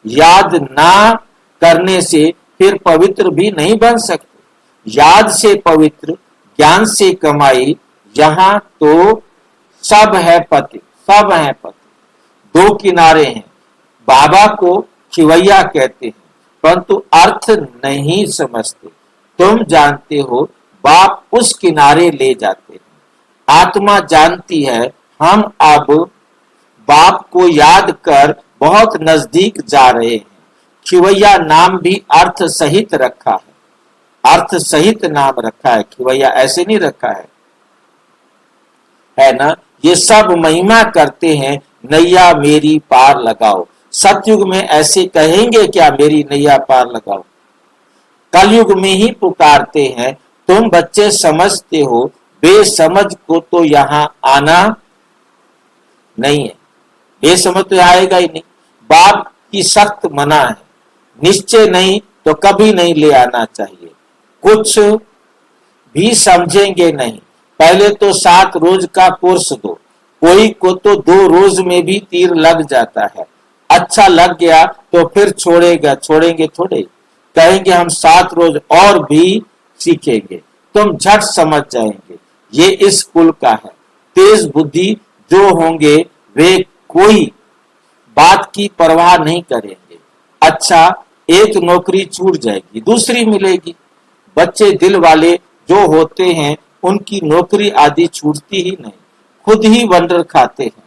याद ना करने से फिर पवित्र भी नहीं बन सकते। याद से पवित्र, ज्ञान से कमाई, यहाँ तो सब है पति। दो किनारे हैं। बाबा को खिवैया कहते हैं, परंतु अर्थ नहीं समझते। तुम जानते हो बाप उस किनारे ले जाते हैं। आत्मा जानती है हम अब बाप को याद कर बहुत नजदीक जा रहे हैं। खिवैया नाम भी अर्थ सहित रखा है। अर्थ सहित नाम रखा है, खिवैया ऐसे नहीं रखा है ना। ये सब महिमा करते हैं, नैया मेरी पार लगाओ। सतयुग में ऐसे कहेंगे क्या मेरी नैया पार लगाओ? कलयुग में ही पुकारते हैं। तुम बच्चे समझते हो, बेसमझ को तो यहाँ आना नहीं है। बेसमझ तो आएगा ही नहीं। बाप की सख्त मना है, निश्चय नहीं तो कभी नहीं ले आना चाहिए। कुछ भी समझेंगे नहीं। पहले तो 7 रोज का कोर्स दो। कोई को तो 2 रोज में भी तीर लग जाता है। अच्छा लग गया तो फिर छोड़ेंगे थोड़े। कहेंगे हम 7 रोज और भी सीखेंगे तुम झट समझ जाएंगे ये इस कुल का है। तेज बुद्धि जो होंगे वे कोई बात की परवाह नहीं करेंगे। अच्छा, एक नौकरी छूट जाएगी, दूसरी मिलेगी। बच्चे दिल वाले जो होते हैं उनकी नौकरी आदि छूटती ही नहीं, खुद ही वंडर खाते हैं।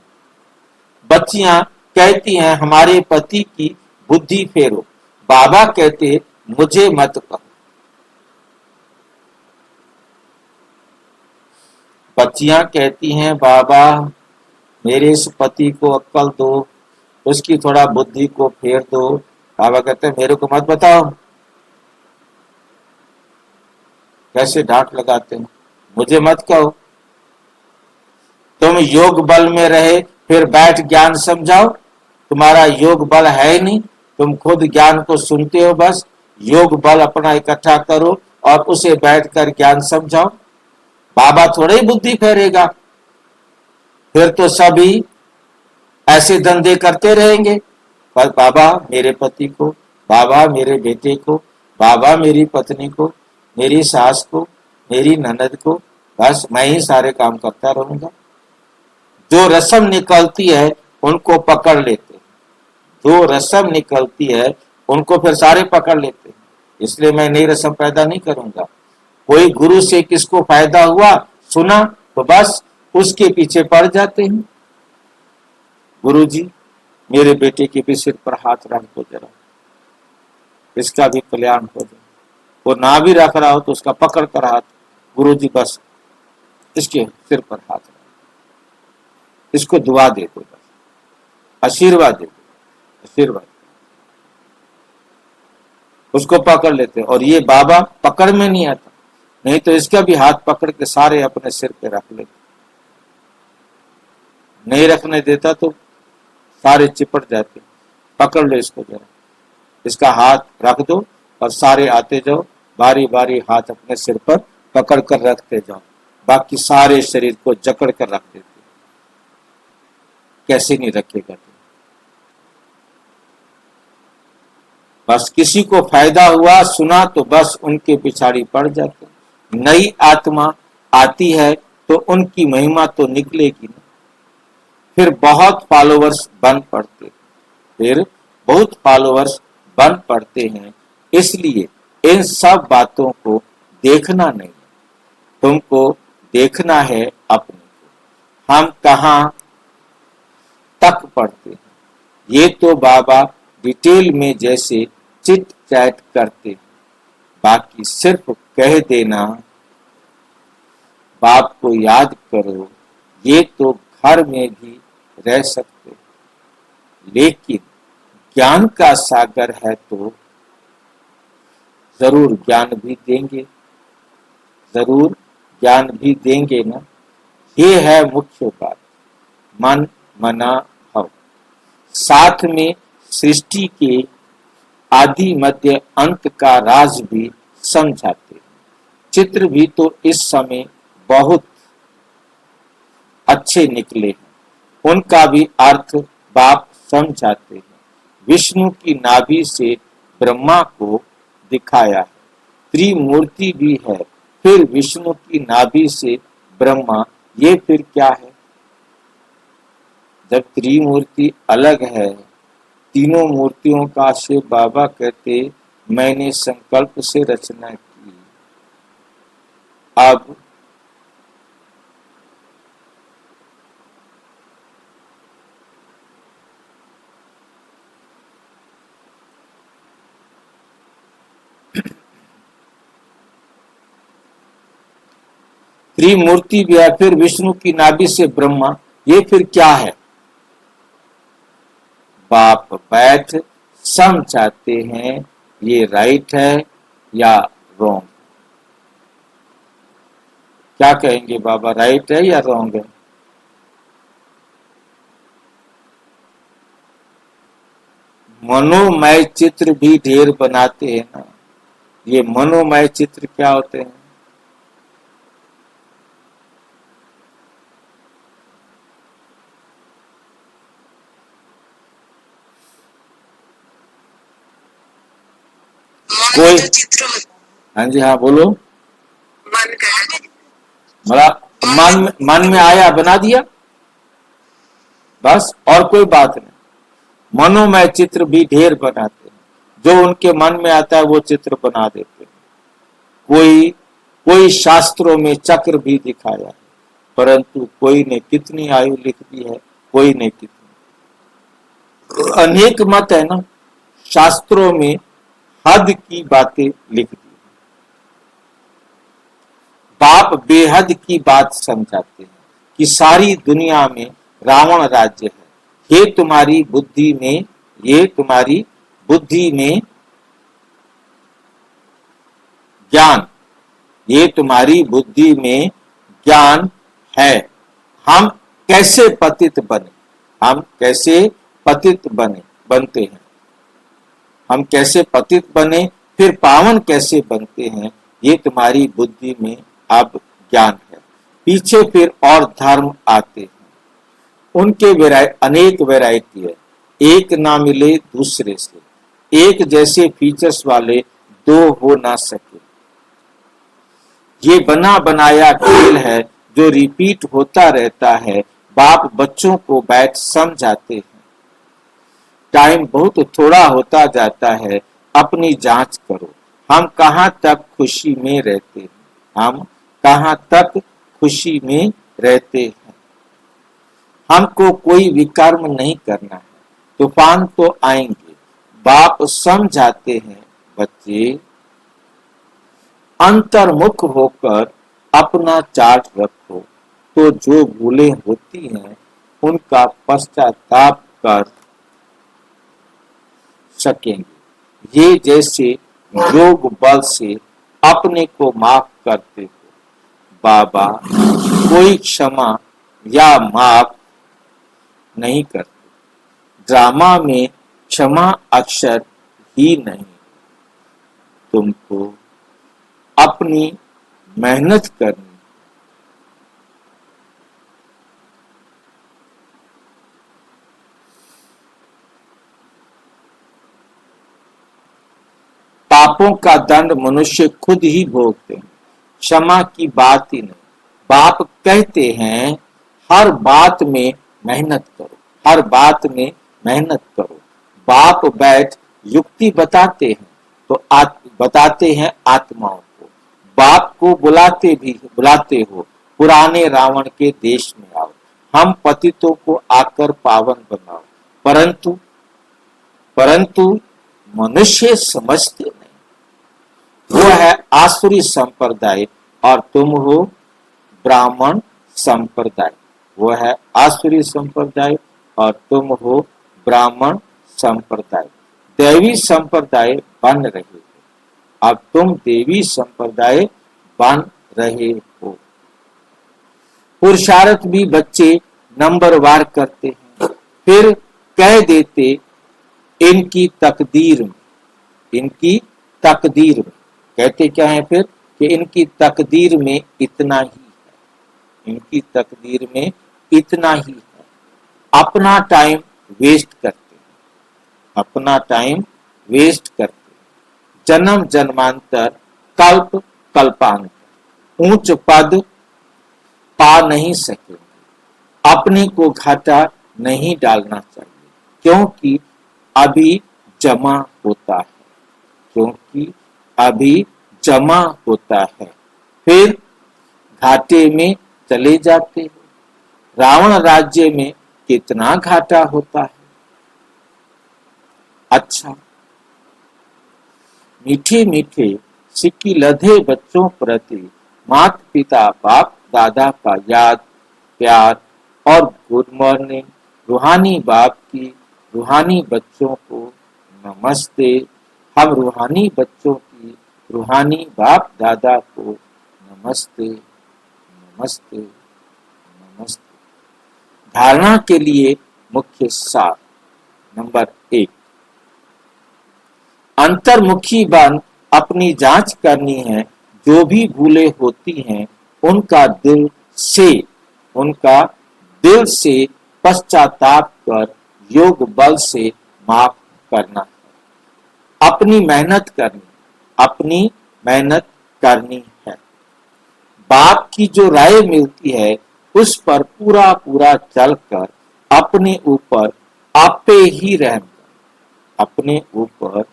बच्चियां कहती हैं हमारे पति की बुद्धि फेरो, बाबा कहते मुझे मत कहो। बच्चियां कहती हैं बाबा मेरे इस पति को अक्ल दो, उसकी थोड़ा बुद्धि को फेर दो। बाबा कहते हैं मेरे को मत बताओ। कैसे डांट लगाते हैं, मुझे मत कहो। तुम योग बल में रहे फिर बैठ ज्ञान समझाओ। तुम्हारा योग बल है नहीं, तुम खुद ज्ञान को सुनते हो बस। योग बल अपना इकट्ठा करो और उसे बैठकर ज्ञान समझाओ। बाबा थोड़े ही बुद्धि फेरेगा, फिर तो सभी ऐसे धंधे करते रहेंगे। पर बाबा मेरे पति को, बाबा मेरे बेटे को, बाबा मेरी पत्नी को, मेरी सास को, मेरी ननद को, बस मैं ही सारे काम करता रहूंगा। जो रस्म निकलती है उनको पकड़ लेते हैं, जो रस्म निकलती है उनको फिर सारे पकड़ लेते हैं। इसलिए मैं नई रस्म पैदा नहीं करूंगा। कोई गुरु से किसको फायदा हुआ सुना तो बस उसके पीछे पड़ जाते हैं। गुरु जी मेरे बेटे के भी सिर पर हाथ रख दो जरा, इसका भी कल्याण हो जाए। वो ना भी रख रहा हो तो उसका पकड़ कर हाथ, गुरु जी बस इसके सिर पर हाथ रख, इसको दुआ दे दो, बस आशीर्वाद दे दो, आशीर्वाद। उसको पकड़ लेते और ये बाबा पकड़ में नहीं आता, नहीं तो इसका भी हाथ पकड़ के सारे अपने सिर पे रख लेते। नहीं रखने देता तो सारे चिपट जाते। पकड़ लो इसको जरा, इसका हाथ रख दो और सारे आते जाओ, बारी बारी हाथ अपने सिर पर पकड़ कर रखते जाओ। बाकी सारे शरीर को जकड़ कर रख देते। कैसे नहीं रखेगा तो? बस किसी को फायदा हुआ सुना तो बस उनके पिछाड़ी पड़ जाते। नई आत्मा आती है तो उनकी महिमा तो निकलेगी ना। फिर बहुत फॉलोवर्स बन पड़ते, फिर बहुत फॉलोवर्स बन पड़ते हैं। इसलिए इन सब बातों को देखना नहीं, तुमको देखना है अपने को। हम कहाँ तक पढ़ते हैं ये तो बाबा डिटेल में जैसे चिट चैट करते, बाकी सिर्फ कह देना बाप को याद करो, ये तो घर में भी रह सकते। लेकिन ज्ञान का सागर है तो जरूर ज्ञान भी देंगे, जरूर ज्ञान भी देंगे ना। ये है मुख्य बात, मन मना भव। साथ में सृष्टि के आदि मध्य अंत का राज भी समझाते। चित्र भी तो इस समय बहुत अच्छे निकले हैं, उनका भी अर्थ बाप समझाते हैं। विष्णु की नाभि से ब्रह्मा को दिखाया है, त्रिमूर्ति भी है, फिर विष्णु की नाभि से ब्रह्मा, ये फिर क्या है? जब त्रिमूर्ति अलग है, तीनों मूर्तियों का शिव बाबा कहते मैंने संकल्प से रचना की। अब त्रिमूर्ति भी है, फिर विष्णु की नाभि से ब्रह्मा, ये फिर क्या है? बाप बैठ समझाते हैं ये राइट है या रॉन्ग। क्या कहेंगे बाबा, राइट है या रॉन्ग है? मनोमय चित्र भी ढेर बनाते हैं ना। ये मनोमय चित्र क्या होते हैं? कोई चित्र हाँ जी हाँ बोलो। मन का मतलब मन में आया बना दिया, बस, और कोई बात नहीं। मनोमय चित्र भी ढेर बनाते हैं, जो उनके मन में आता है वो चित्र बना देते हैं। कोई शास्त्रों में चक्र भी दिखाया है, परंतु कोई ने कितनी आयु लिख दी है, कोई ने कितनी। अनेक मत है ना, शास्त्रों में हद की बातें लिख दी। बाप बेहद की बात समझाते हैं कि सारी दुनिया में रावण राज्य है। ये तुम्हारी बुद्धि में ज्ञान, ये तुम्हारी बुद्धि में ज्ञान है। हम कैसे पतित बने, हम कैसे पतित बनते हैं, हम कैसे पतित बने, फिर पावन कैसे बनते हैं, ये तुम्हारी बुद्धि में अब ज्ञान है। पीछे फिर और धर्म आते हैं, उनके अनेक वैरायटी है, एक ना मिले दूसरे से, एक जैसे फीचर्स वाले दो हो ना सके। ये बना बनाया खेल है जो रिपीट होता रहता है। बाप बच्चों को बैठ समझाते हैं, टाइम बहुत थोड़ा होता जाता है, अपनी जांच करो। हम कहाँ तक खुशी में रहते हैं, हम कहाँ तक खुशी में रहते हैं। हमको कोई विकर्म नहीं करना है, तूफान तो आएंगे। बाप समझाते हैं, बच्चे अंतर्मुख होकर अपना चार्ट रखो, तो जो भूलें होती हैं उनका पश्चाताप कर सकेंगे। ये जैसे योग बल से अपने को माफ करते हो, बाबा कोई क्षमा या माफ नहीं करते। ड्रामा में क्षमा अक्षर ही नहीं। तुमको अपनी मेहनत करनी, पापों का दंड मनुष्य खुद ही भोगते हैं, क्षमा की बात ही नहीं। बाप कहते हैं हर बात में मेहनत करो, हर बात में मेहनत करो। बाप बैठ युक्ति बताते हैं, तो बताते हैं आत्माओं को। बाप को बुलाते हो पुराने रावण के देश में आओ, हम पतितों को आकर पावन बनाओ। परंतु मनुष्य समझते नहीं। वो है आसुरी संप्रदाय और तुम हो ब्राह्मण संप्रदाय। वो है आसुरी संप्रदाय और तुम हो ब्राह्मण संप्रदाय। दैवी संप्रदाय बन रहे हो, अब तुम देवी संप्रदाय बन रहे हो। पुरुषार्थ भी बच्चे नंबरवार करते हैं, फिर कह देते इनकी तकदीर में, इनकी तकदीर में। कहते क्या है फिर कि इनकी तकदीर में इतना ही है, इनकी तकदीर में इतना ही है। अपना टाइम वेस्ट करते हैं, अपना टाइम वेस्ट करते हैं। जन्म जन्मांतर कल्प कल्पांतर ऊंच पद पा नहीं सकेंगे। अपने को घाटा नहीं डालना चाहिए, क्योंकि अभी जमा होता है, क्योंकि अभी जमा होता है, फिर घाटे में चले जाते हैं। रावण राज्य में कितना घाटा होता है। अच्छा, मीठे मीठे सिक्की लधे बच्चों प्रति माता पिता बाप दादा का याद प्यार और गुड मॉर्निंग। रूहानी बाप की रूहानी बच्चों को नमस्ते। हम रूहानी बच्चों की रूहानी बाप दादा को नमस्ते नमस्ते नमस्ते। धारणा के लिए मुख्य सार नंबर 1, अंतर्मुखी बन अपनी जांच करनी है। जो भी भूले होती हैं उनका दिल से पश्चाताप कर योग बल से माफ करना है। अपनी मेहनत करनी है। बाप की जो राय मिलती है उस पर पूरा पूरा चलकर अपने ऊपर आपे ही रहम, अपने ऊपर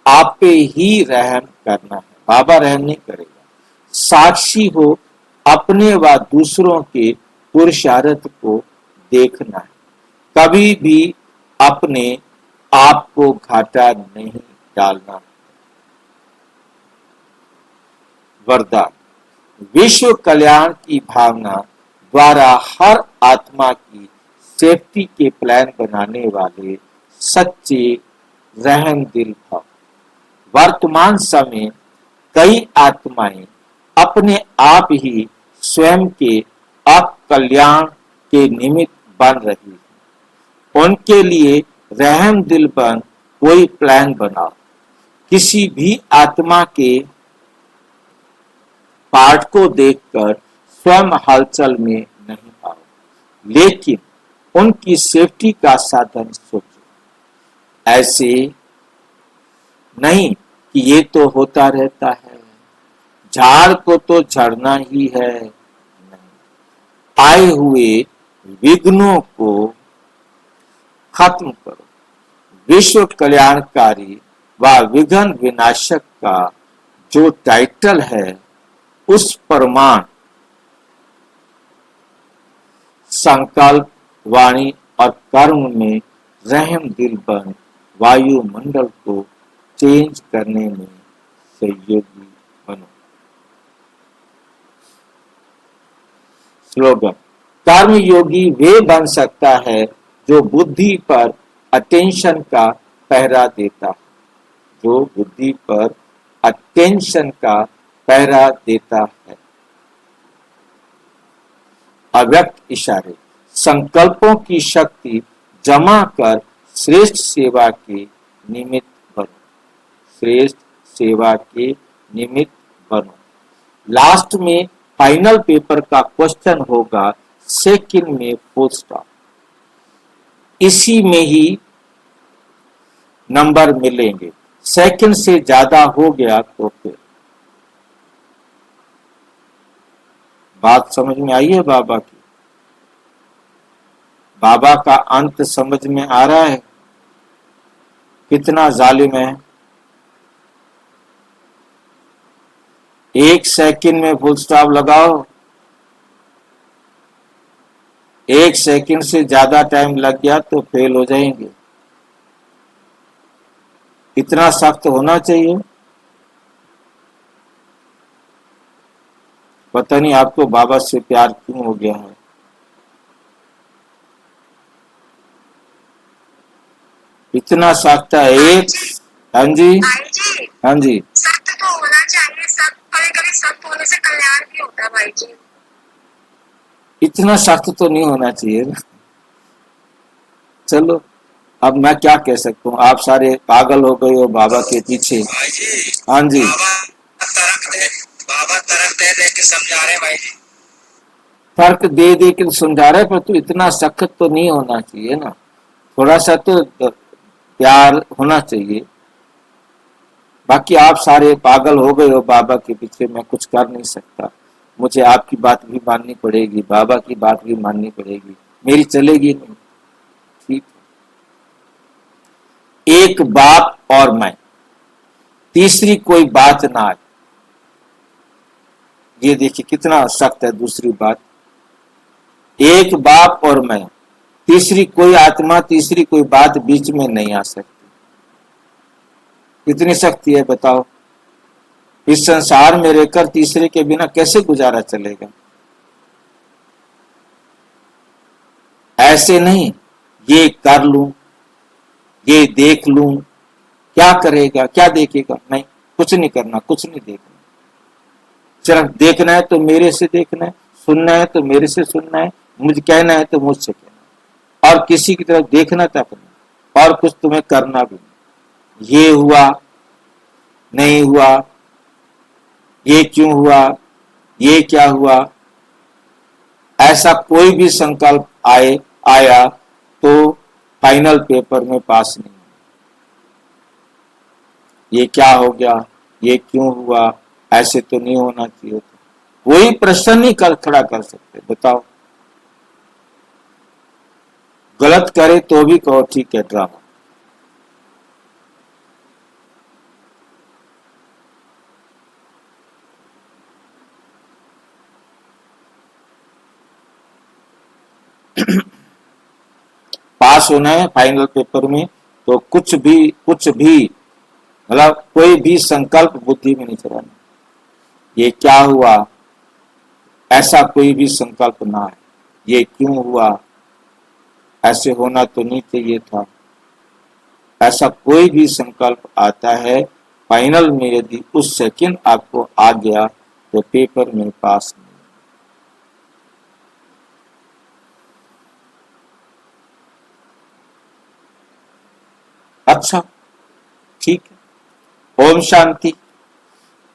आपे ही रहम करना है। बाबा रहम नहीं करेगा। साक्षी हो अपने व दूसरों के पुरुषार्थ को देखना है। कभी भी अपने आप को घाटा नहीं डालना। वरदान, विश्व कल्याण की भावना द्वारा हर आत्मा की सेफ्टी के प्लान बनाने वाले सच्चे रहम दिल भव। वर्तमान समय कई आत्माएं अपने आप ही स्वयं के अकल्याण के निमित्त बन रही है। उनके लिए रहम दिल बन कोई प्लान बनाओ। किसी भी आत्मा के पार्ट को देखकर स्वयं हलचल में नहीं आओ, लेकिन उनकी सेफ्टी का साधन सोचो। ऐसे नहीं कि ये तो होता रहता है, झाड़ को तो झड़ना ही है। नहीं, आए हुए विघ्नों को खत्म करो। विश्व कल्याणकारी व विघ्न विनाशक का जो टाइटल है उस प्रमाण संकल्प, वाणी और कर्म में रहम दिल बन वायुमंडल को चेंज करने में सहयोगी बनो। स्लोगन, कर्म योगी वे बन सकता है जो बुद्धि पर अटेंशन का पहरा देता है, जो बुद्धि पर अटेंशन का पहरा देता है। अव्यक्त इशारे, संकल्पों की शक्ति जमा कर श्रेष्ठ सेवा के निमित्त बनो, श्रेष्ठ सेवा के निमित्त बनो। लास्ट में फाइनल पेपर का क्वेश्चन होगा सेकंड में फुल स्टॉप। इसी में ही नंबर मिलेंगे। सेकंड से ज्यादा हो गया तो फिर बात समझ में आई है बाबा की? बाबा का अंत समझ में आ रहा है? कितना जालिम है। एक सेकंड में फुल स्टॉप लगाओ। एक सेकंड से ज्यादा टाइम लग गया तो फेल हो जाएंगे। इतना सख्त होना चाहिए। पता नहीं आपको बाबा से प्यार क्यों हो गया है। इतना सख्त है। एक, हाँ जी, भाई जी हाँ जी, सख्त तो होना चाहिए। सख्त कभी कभी सख्त होने से कल्याण भी होता है भाई जी। इतना सख्त तो नहीं होना चाहिए ना। चलो, अब मैं क्या कह सकता हूँ। आप सारे पागल हो गए हो बाबा के पीछे। भाई जी, हाँ जी, बाबा तरक दे दे के समझा रहे भाई जी। फर्क दे दे के समझा रहे, पर तू इतना सख्त तो नहीं होना चाहिए ना। थोड़ा सा तो प्यार होना चाहिए। बाकी आप सारे पागल हो गए हो बाबा के पीछे। मैं कुछ कर नहीं सकता। मुझे आपकी बात भी माननी पड़ेगी, बाबा की बात भी माननी पड़ेगी। मेरी चलेगी नहीं। ठीक, एक बाप और मैं, तीसरी कोई बात ना आए। ये देखिए कितना सख्त है। दूसरी बात, एक बाप और मैं, तीसरी कोई आत्मा, तीसरी कोई बात बीच में नहीं आ सकती। कितनी शक्ति है बताओ। इस संसार में रहकर तीसरे के बिना कैसे गुजारा चलेगा। ऐसे नहीं ये कर लूं, ये देख लूं, क्या करेगा, क्या देखेगा। नहीं, कुछ नहीं करना, कुछ नहीं देखना। सिर्फ देखना है तो मेरे से देखना है, सुनना है तो मेरे से सुनना है, मुझे कहना है तो मुझसे कहना है, और किसी की तरफ देखना तक नहीं, और कुछ तुम्हें करना भी नहीं। ये हुआ, नहीं हुआ, ये क्यों हुआ, ये क्या हुआ, ऐसा कोई भी संकल्प आया तो फाइनल पेपर में पास नहीं। ये क्या हो गया, ये क्यों हुआ, ऐसे तो नहीं होना चाहिए था। कोई प्रश्न नहीं खड़ा कर सकते। बताओ, गलत करे तो भी कहो ठीक है ड्रामा। पास होना है फाइनल पेपर में तो कुछ भी मतलब कोई भी संकल्प बुद्धि में नहीं चलाना। ये क्या हुआ, ऐसा कोई भी संकल्प ना है। ये क्यों हुआ, ऐसे होना तो नहीं चाहिए था। ऐसा कोई भी संकल्प आता है फाइनल में, यदि उस सेकंड आपको आ गया तो पेपर में पास नहीं। अच्छा, ठीक है। ओम शांति।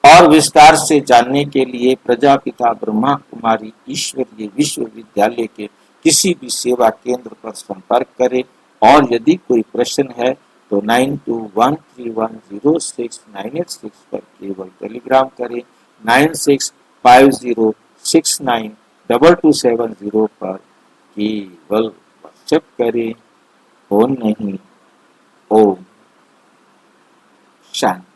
और विस्तार से जानने के लिए प्रजापिता ब्रह्मा कुमारी ईश्वरीय विश्वविद्यालय के किसी भी सेवा केंद्र पर संपर्क करें। और यदि कोई प्रश्न है तो 9213106986 पर केवल टेलीग्राम करें। 9650692270 पर केवल व्हाट्सएप करें। फोन नहीं। ओम शांति।